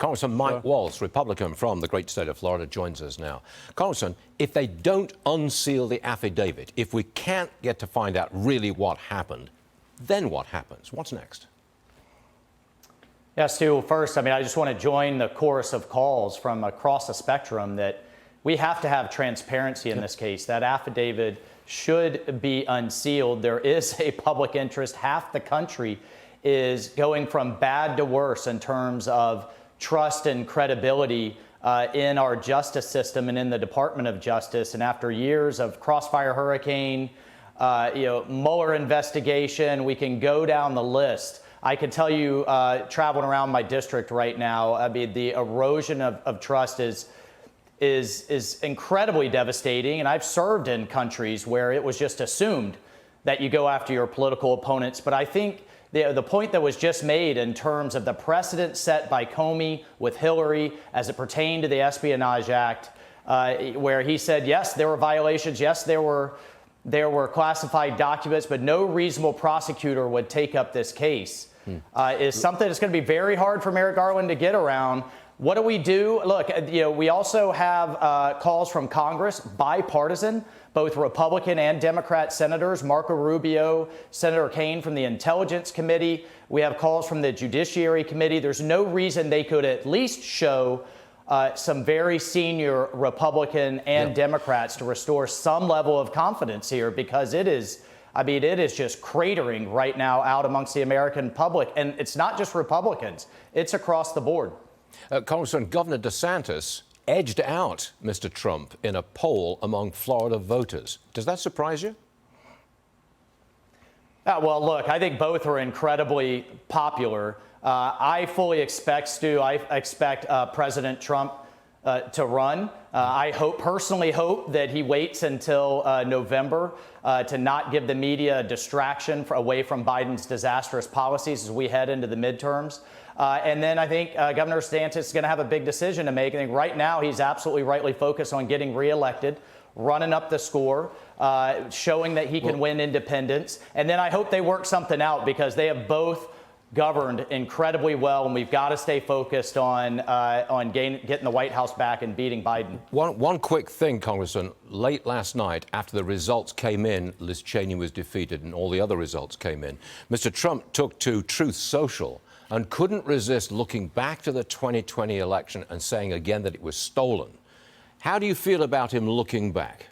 Congressman Mike Waltz, Republican from the great state of Florida, joins us now. Congressman, if they don't unseal the affidavit, if we can't get to find out really what happened, then what happens? What's next? Yes, Stu. First, I just want to join the chorus of calls from across the spectrum that we have to have transparency in this case. That affidavit should be unsealed. There is a public interest. Half the country is going from bad to worse in terms of trust and credibility in our justice system and in the Department of Justice. And after years of Crossfire Hurricane, Mueller investigation, we can go down the list. I can tell you, traveling around my district right now, the erosion of trust is incredibly devastating. And I've served in countries where it was just assumed that you go after your political opponents. But I think the point that was just made in terms of the precedent set by Comey with Hillary as it pertained to the Espionage Act, where he said, yes, there were violations. Yes, there were classified documents, but no reasonable prosecutor would take up this case. Is something that's going to be very hard for Merrick Garland to get around. What do we do? Look, we also have calls from Congress, bipartisan, both Republican and Democrat senators, Marco Rubio, Senator Kaine from the Intelligence Committee. We have calls from the Judiciary Committee. There's no reason they could at least show some very senior Republican and Democrats to restore some level of confidence here, because it is just cratering right now out amongst the American public. And it's not just Republicans, it's across the board. Congressman, Governor DeSantis edged out Mr. Trump in a poll among Florida voters. Does that surprise you? Well, look, I think both are incredibly popular. I fully expect, Stu, I expect President Trump to run. I personally hope that he waits until November to not give the media a distraction away from Biden's disastrous policies as we head into the midterms. And then I think Governor DeSantis is going to have a big decision to make. I think right now he's absolutely rightly focused on getting reelected, running up the score, showing that he can win independents. And then I hope they work something out, because they have both governed incredibly well, and we've got to stay focused on getting the White House back and beating Biden. One quick thing, Congressman. Late last night, after the results came in, Liz Cheney was defeated and all the other results came in, Mr. Trump took to Truth Social and couldn't resist looking back to the 2020 election and saying again that it was stolen. How do you feel about him looking back?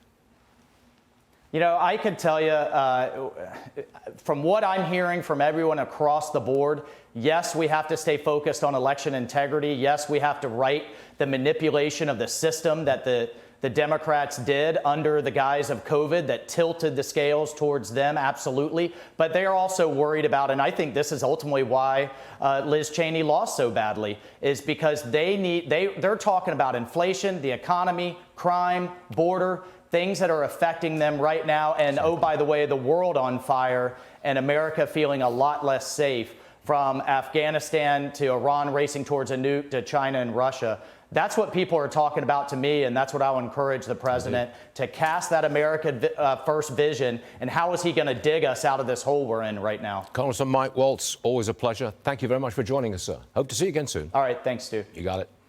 I could tell you, from what I'm hearing from everyone across the board, yes, we have to stay focused on election integrity. Yes, we have to right the manipulation of the system that the Democrats did under the guise of COVID that tilted the scales towards them, absolutely. But they're also worried about, and I think this is ultimately why Liz Cheney lost so badly, is because they're talking about inflation, the economy, crime, border, things that are affecting them right now. And oh, by the way, the world on fire and America feeling a lot less safe, from Afghanistan to Iran racing towards a nuke to China and Russia. That's what people are talking about to me, and that's what I'll encourage the president to cast that America first vision. And how is he going to dig us out of this hole we're in right now? Congressman Mike Waltz, always a pleasure. Thank you very much for joining us, sir. Hope to see you again soon. All right. Thanks, Stu. You got it.